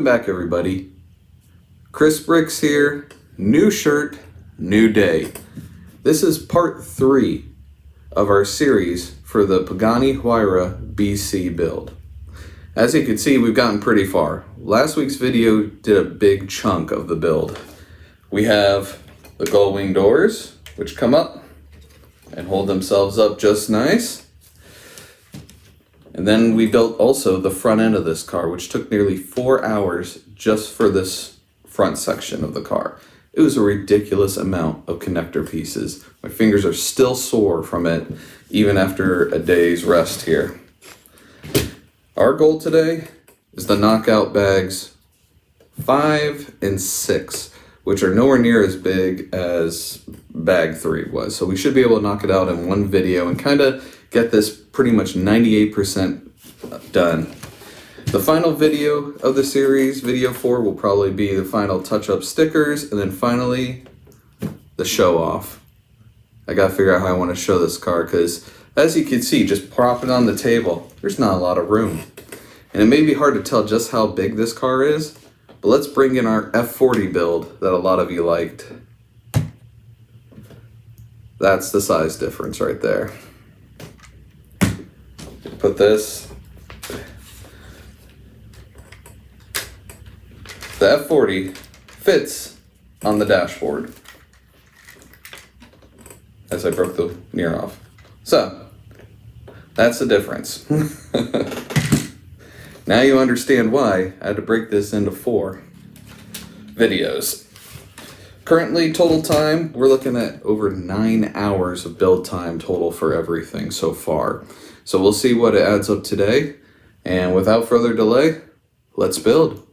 back, everybody. Chris Bricks here. New shirt, new day. This is part 3 of our series for the Pagani Huayra BC build. As you can see, we've gotten pretty far. Last week's video did a big chunk of the build. We have the gull wing doors, which come up and hold themselves up just nice. And then we built also the front end of this car, which took nearly 4 hours just for this front section of the car. It was a ridiculous amount of connector pieces. My fingers are still sore from it, even after a day's rest here. Our goal today is to knock out bags 5 and 6, which are nowhere near as big as bag 3 was. So we should be able to knock it out in one video and kind of get this pretty much 98% done. The final video of the series, video 4, will probably be the final touch-up stickers, and then finally the show off. I gotta figure out how I want to show this car, because as you can see, just prop it on the table, there's not a lot of room. And it may be hard to tell just how big this car is, but let's bring in our F40 build that a lot of you liked. That's the size difference right there. Put this. The F40 fits on the dashboard, as I broke the mirror off. So, that's the difference. Now you understand why I had to break this into 4 videos. Currently, total time, we're looking at over 9 hours of build time total for everything so far. So we'll see what it adds up today. And without further delay, let's build.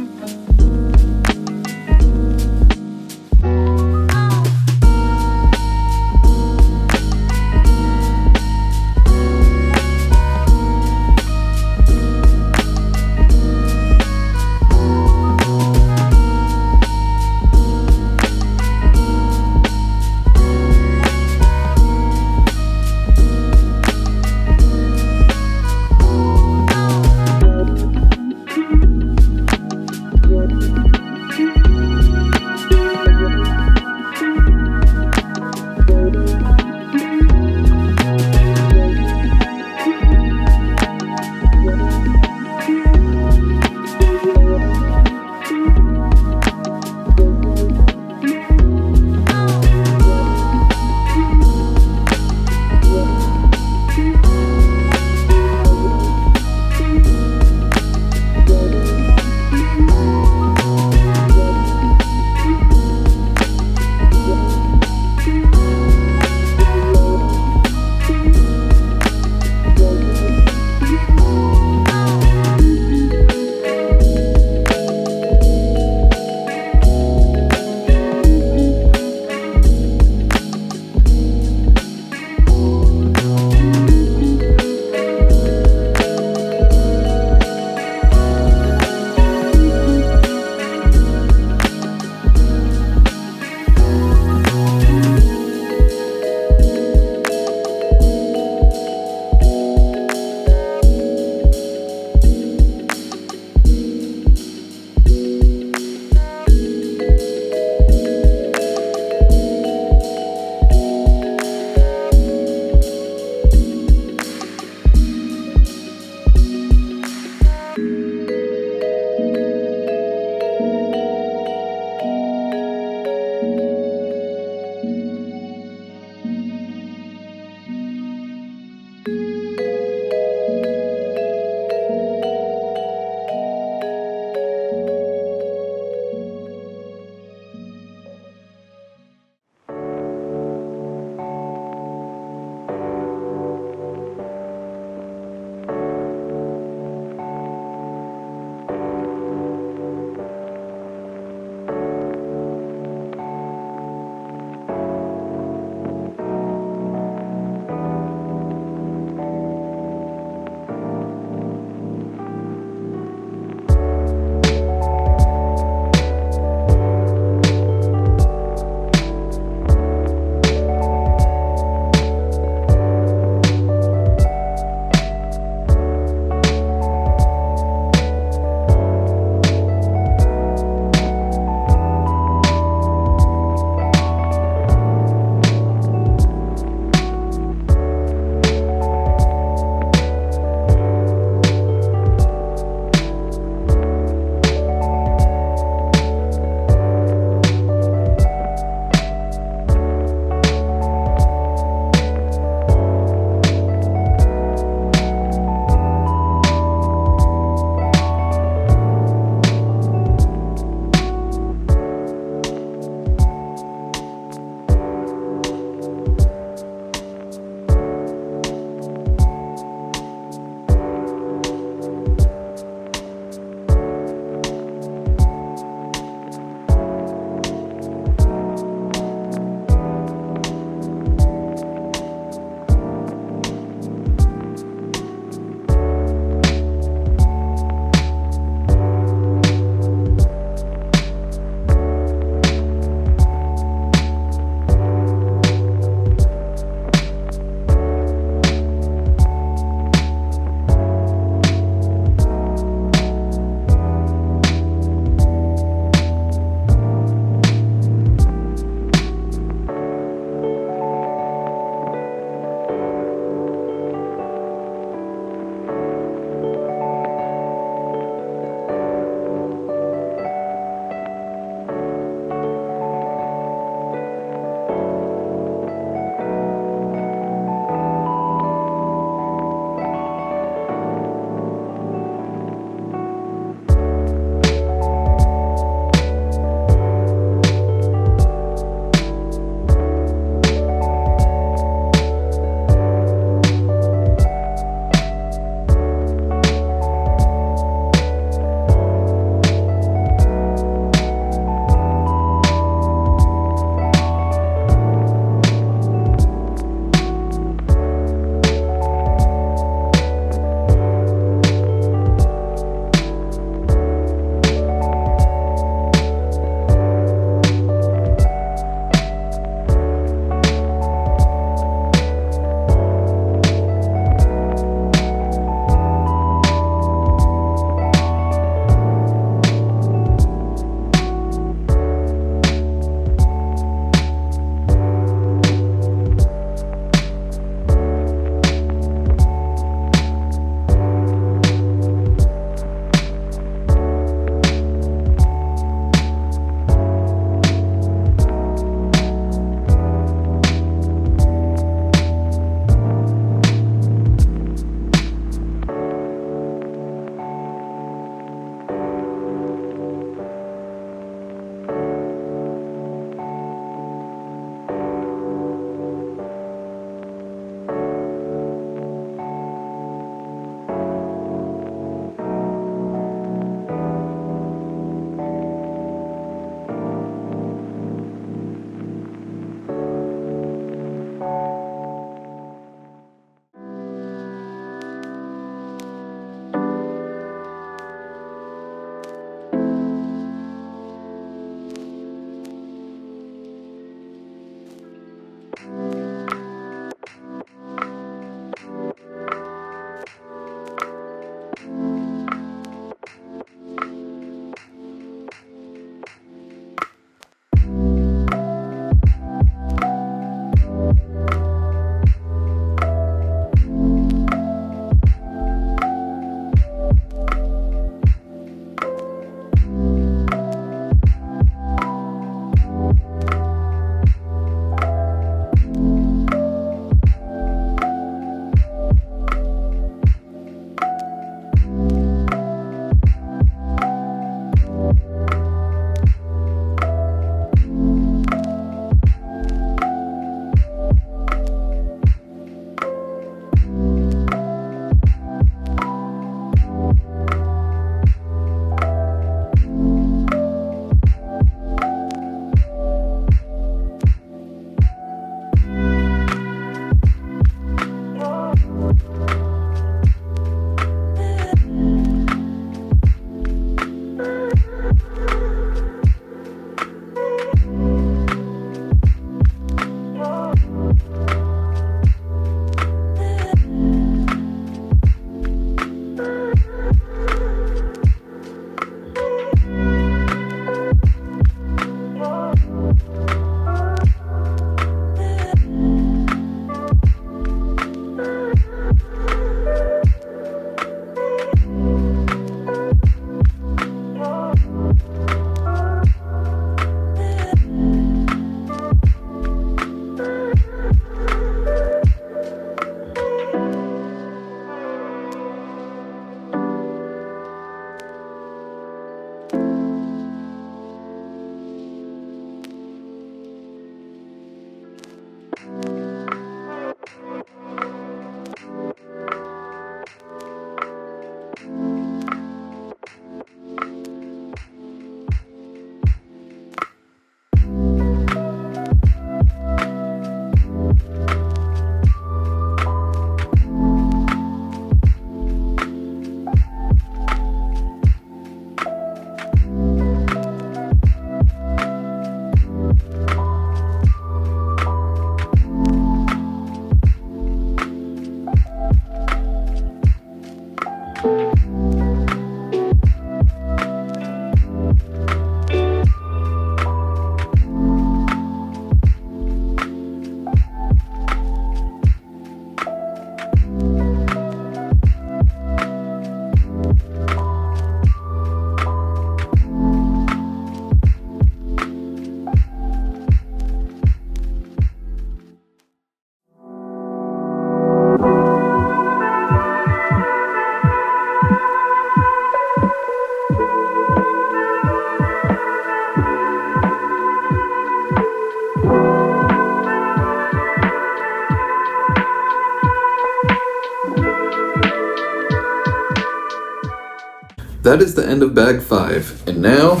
that is the end of bag 5. And now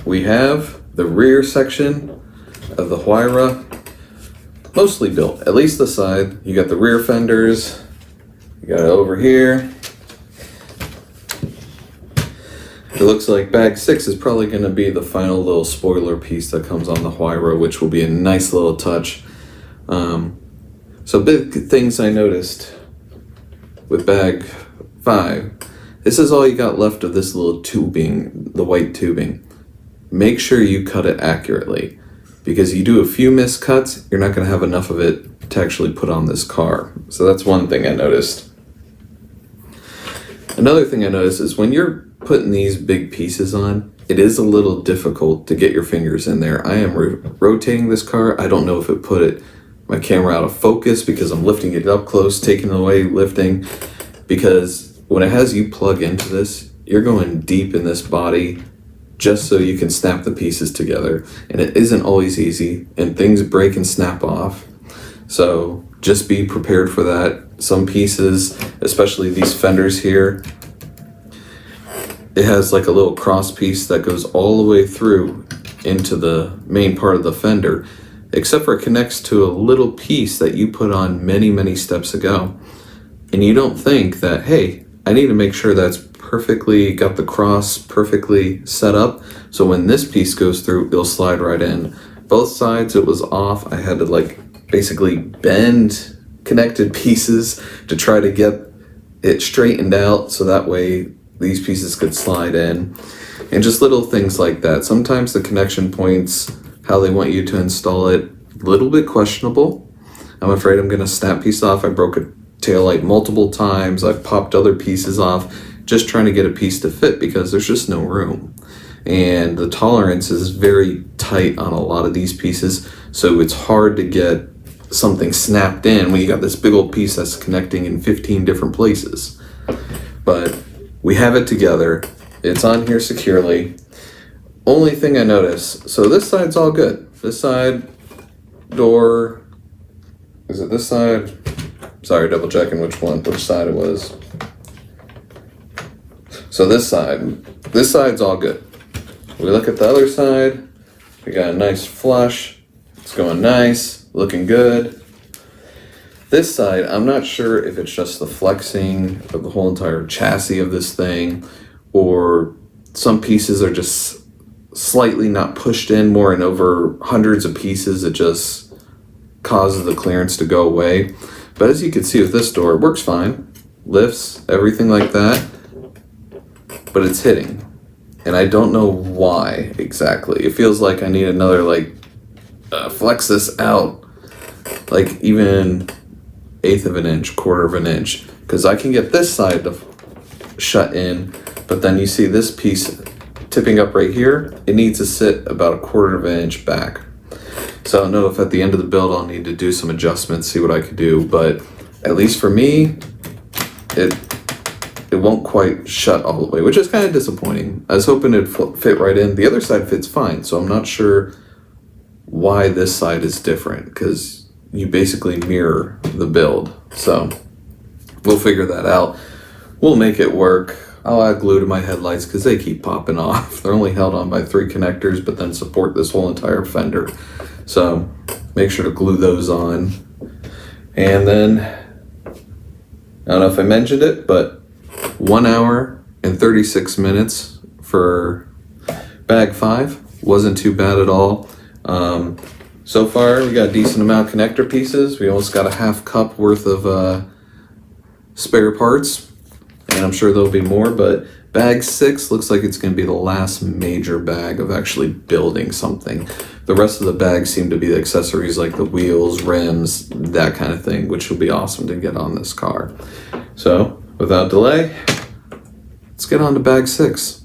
we have the rear section of the Huayra mostly built, at least the side. You got the rear fenders, you got it over here. It looks like bag 6 is probably going to be the final little spoiler piece that comes on the Huayra, which will be a nice little touch. So big things I noticed with bag 5. This is all you got left of this little tubing, the white tubing. Make sure you cut it accurately, because you do a few miscuts, you're not going to have enough of it to actually put on this car. So that's one thing I noticed. Another thing I noticed is when you're putting these big pieces on, it is a little difficult to get your fingers in there. I am rotating this car. I don't know if it put my camera out of focus because I'm lifting it up close, taking it away, lifting. Because when it has you plug into this, you're going deep in this body just so you can snap the pieces together. And it isn't always easy, and things break and snap off. So just be prepared for that. Some pieces, especially these fenders here, it has like a little cross piece that goes all the way through into the main part of the fender, except for it connects to a little piece that you put on many, many steps ago. And you don't think that, hey, I need to make sure that's perfectly got the cross perfectly set up, so when this piece goes through, it'll slide right in. Both sides, it was off. I had to like basically bend connected pieces to try to get it straightened out so that way these pieces could slide in. And just little things like that. Sometimes the connection points, how they want you to install it, a little bit questionable. I'm afraid I'm gonna snap piece off. I broke a taillight multiple times. I've popped other pieces off just trying to get a piece to fit because there's just no room. And the tolerance is very tight on a lot of these pieces, so it's hard to get something snapped in when you got this big old piece that's connecting in 15 different places. But we have it together. It's on here securely. Only thing I noticed, so this side's all good. This side, door, is it this side? Sorry, double checking which side it was. So this side's all good. We look at the other side, we got a nice flush. It's going nice, looking good. This side, I'm not sure if it's just the flexing of the whole entire chassis of this thing, or some pieces are just slightly not pushed in more, and over hundreds of pieces, it just causes the clearance to go away. But as you can see with this door, it works fine. Lifts, everything like that. But it's hitting. And I don't know why exactly. It feels like I need another, flex this out. Like even 1/8 of an inch, 1/4 of an inch. Because I can get this side to shut in, but then you see this piece tipping up right here. It needs to sit about 1/4 of an inch back. So I don't know if at the end of the build I'll need to do some adjustments, see what I could do. But at least for me, it won't quite shut all the way, which is kind of disappointing. I was hoping it'd fit right in. The other side fits fine, so I'm not sure why this side is different, because you basically mirror the build. So we'll figure that out. We'll make it work. I'll add glue to my headlights because they keep popping off. They're only held on by 3 connectors, but then support this whole entire fender. So make sure to glue those on. And then, I don't know if I mentioned it, but 1 hour and 36 minutes for bag 5. Wasn't too bad at all. So far, we got a decent amount of connector pieces. We almost got a 1/2 cup worth of spare parts, and I'm sure there'll be more, but bag 6 looks like it's going to be the last major bag of actually building something. The rest of the bags seem to be the accessories like the wheels, rims, that kind of thing, which will be awesome to get on this car. So, without delay, let's get on to bag 6.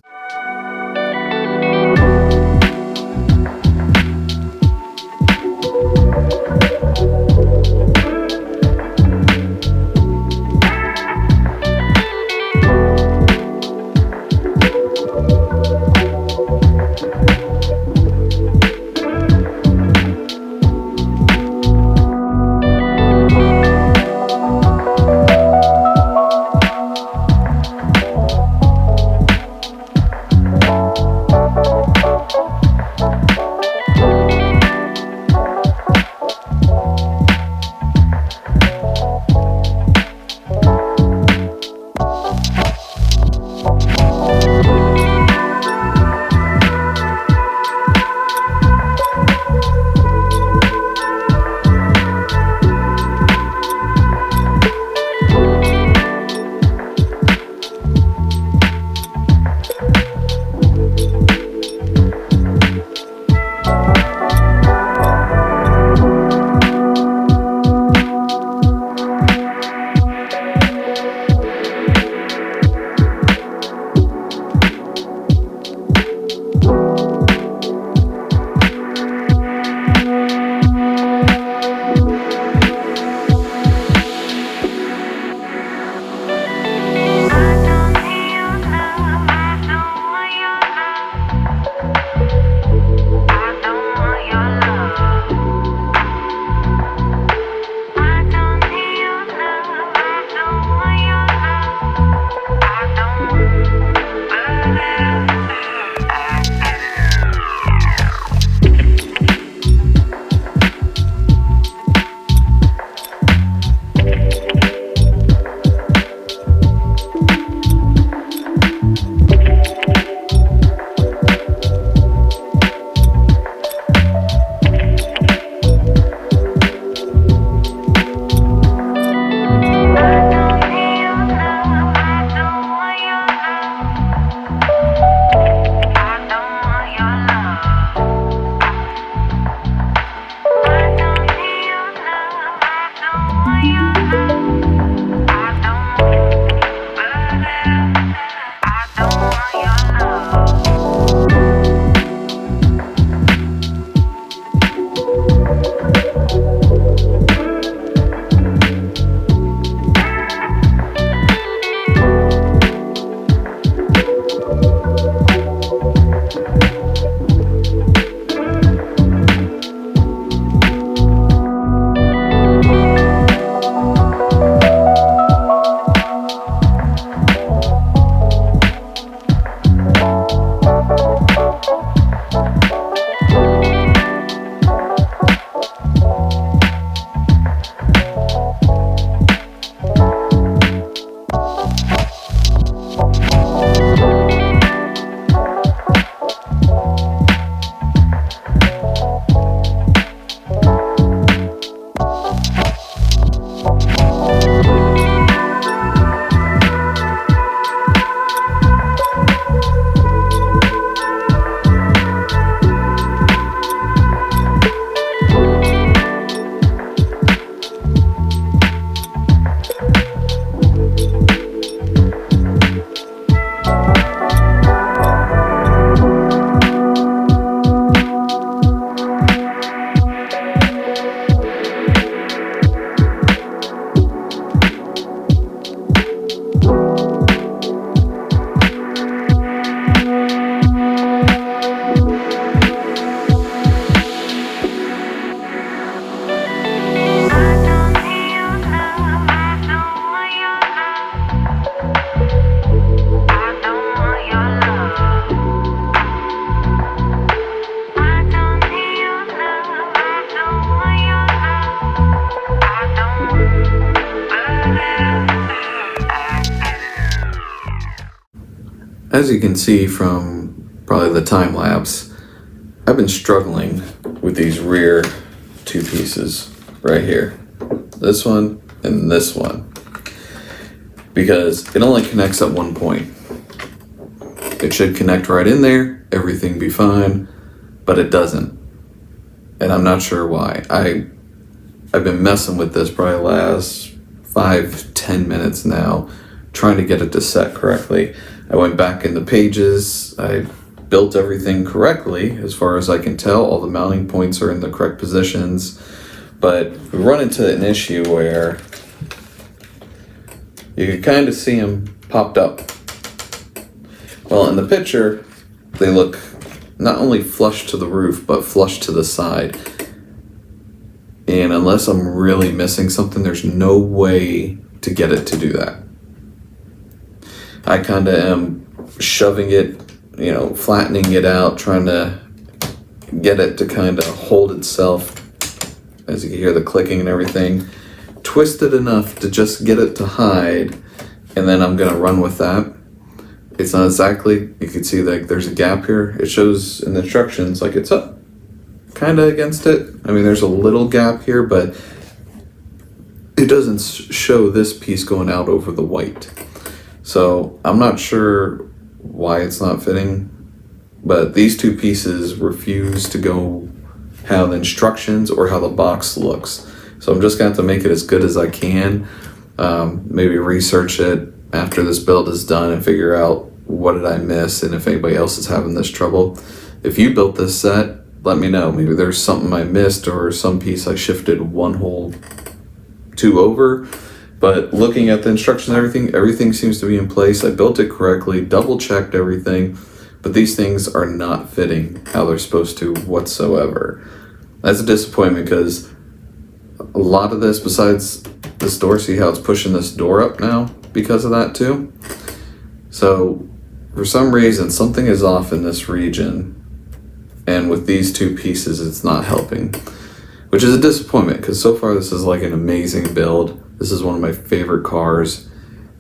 As you can see from probably the time lapse, I've been struggling with these rear two pieces right here. This one and this one. Because it only connects at one point. It should connect right in there, everything be fine, but it doesn't. And I'm not sure why. I've been messing with this probably last 5-10 minutes now, trying to get it to set correctly. I went back in the pages, I built everything correctly as far as I can tell. All the mounting points are in the correct positions, but we run into an issue where you can kind of see them popped up. Well, in the picture, they look not only flush to the roof, but flush to the side. And unless I'm really missing something, there's no way to get it to do that. I kind of am shoving it, flattening it out, trying to get it to kind of hold itself, as you can hear the clicking and everything, twist it enough to just get it to hide, and then I'm gonna run with that. It's not exactly, you can see like there's a gap here. It shows in the instructions like it's up kind of against it. I mean, there's a little gap here, but it doesn't show this piece going out over the white. So I'm not sure why it's not fitting, but these two pieces refuse to go how the instructions or how the box looks. So I'm just going to have to make it as good as I can. Maybe research it after this build is done and figure out what did I miss and if anybody else is having this trouble. If you built this set, let me know. Maybe there's something I missed or some piece I shifted one hole two over. But looking at the instructions and everything seems to be in place. I built it correctly, double checked everything, but these things are not fitting how they're supposed to whatsoever. That's a disappointment because a lot of this, besides this door, see how it's pushing this door up now because of that too? So for some reason, something is off in this region, and with these two pieces, it's not helping, which is a disappointment because so far this is like an amazing build. This is one of my favorite cars,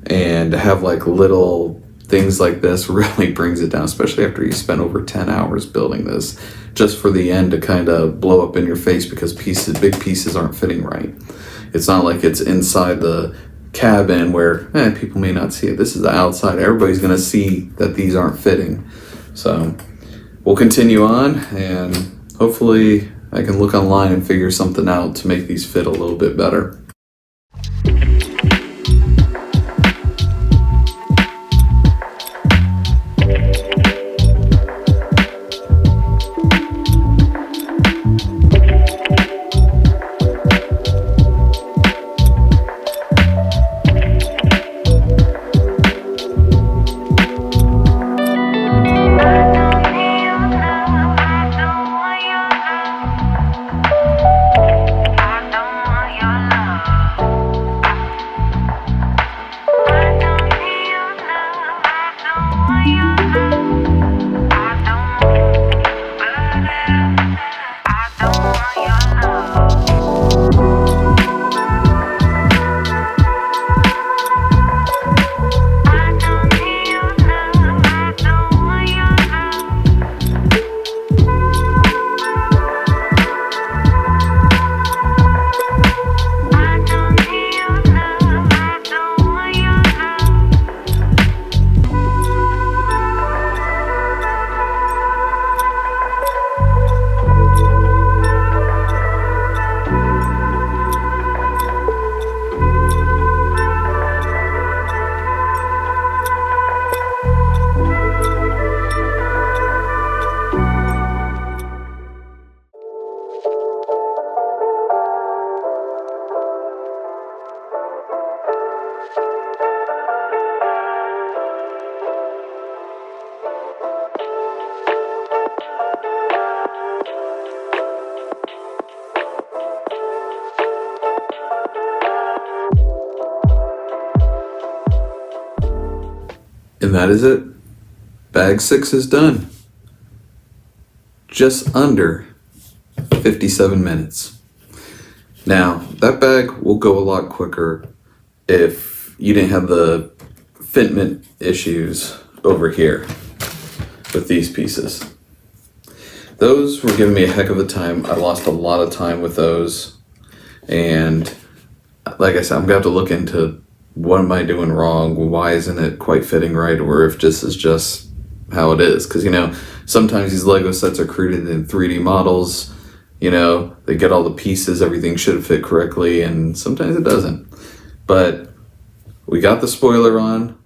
and to have like little things like this really brings it down, especially after you spent over 10 hours building this, just for the end to kind of blow up in your face because big pieces aren't fitting right. It's not like it's inside the cabin where people may not see it. This is the outside. Everybody's going to see that these aren't fitting. So we'll continue on, and hopefully I can look online and figure something out to make these fit a little bit better. And that is it. Bag 6 is done. Just under 57 minutes. Now, that bag will go a lot quicker if you didn't have the fitment issues over here with these pieces. Those were giving me a heck of a time. I lost a lot of time with those. And like I said, I'm going to have to look into what am I doing wrong? Why isn't it quite fitting right? Or if this is just how it is. Because, you know, sometimes these Lego sets are created in 3D models. You know, they get all the pieces, everything should fit correctly, and sometimes it doesn't. But we got the spoiler on.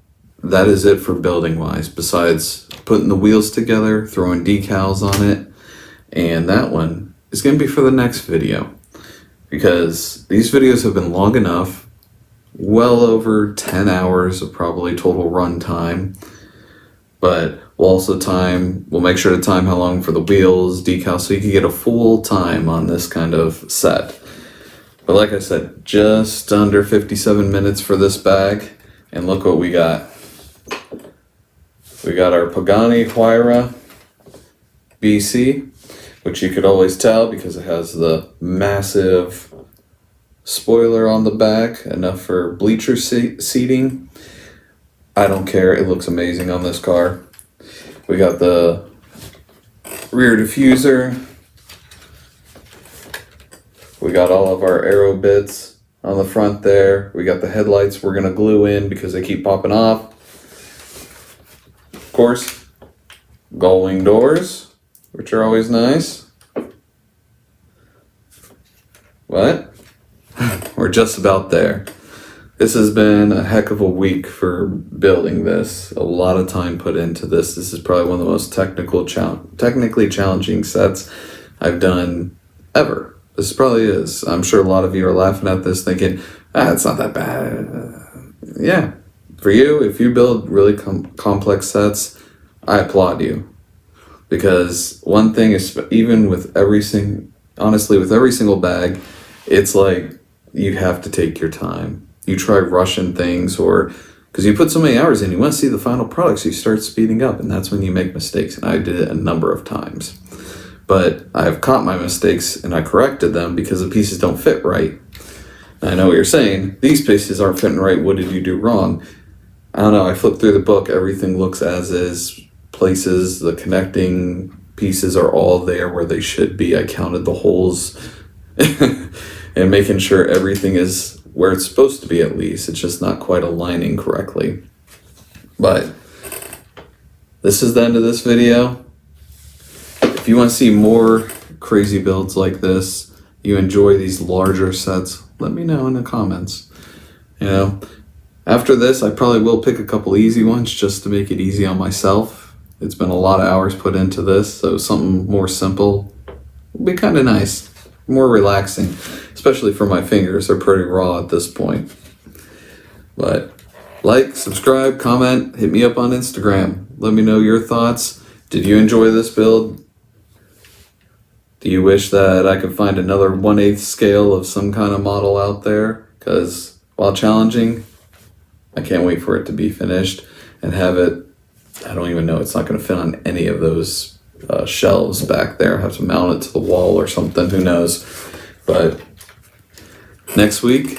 That is it for building wise, besides putting the wheels together, throwing decals on it. And that one is going to be for the next video, because these videos have been long enough, well over 10 hours of probably total run time. But we'll make sure to time how long for the wheels, decals, so you can get a full time on this kind of set. But like I said, just under 57 minutes for this bag, and look what we got. We got our Pagani Huayra BC, which you could always tell because it has the massive spoiler on the back, enough for bleacher seating. I don't care, it looks amazing on this car. We got the rear diffuser. We got all of our aero bits on the front there. We got the headlights we're gonna glue in because they keep popping off. Of course, gull-wing doors, which are always nice. What? We're just about there. This has been a heck of a week for building this. A lot of time put into this. This is probably one of the most technically challenging sets I've done ever. This probably is. I'm sure a lot of you are laughing at this thinking, it's not that bad. Yeah, for you, if you build really complex sets, I applaud you. Because one thing is, even with honestly, with every single bag, it's like you have to take your time. You try rushing things, or because you put so many hours in, you want to see the final product, so you start speeding up, and that's when you make mistakes. And I did it a number of times. But I've caught my mistakes and I corrected them because the pieces don't fit right. And I know what you're saying. These pieces aren't fitting right. What did you do wrong? I don't know. I flipped through the book. Everything looks as is. Places, the connecting pieces are all there where they should be. I counted the holes and making sure everything is where it's supposed to be, at least. It's just not quite aligning correctly. But this is the end of this video. If you want to see more crazy builds like this, you enjoy these larger sets, let me know in the comments. You know, after this, I probably will pick a couple easy ones just to make it easy on myself. It's been a lot of hours put into this, so something more simple will be kind of nice, more relaxing, especially for my fingers. They're pretty raw at this point. But like, subscribe, comment, hit me up on Instagram. Let me know your thoughts. Did you enjoy this build? Do you wish that I could find another 1/8 scale of some kind of model out there? Because while challenging, I can't wait for it to be finished and have it. I don't even know, it's not going to fit on any of those shelves back there. I have to mount it to the wall or something, who knows. But next week,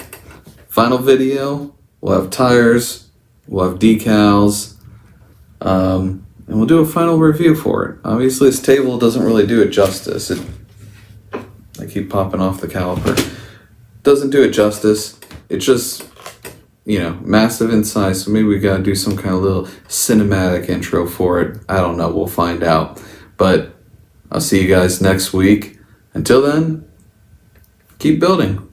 final video, we'll have tires, we'll have decals, and we'll do a final review for it. Obviously, this table doesn't really do it justice. I keep popping off the caliper. Doesn't do it justice. It's just, you know, massive in size. So maybe we gotta do some kind of little cinematic intro for it. I don't know. We'll find out. But I'll see you guys next week. Until then, keep building.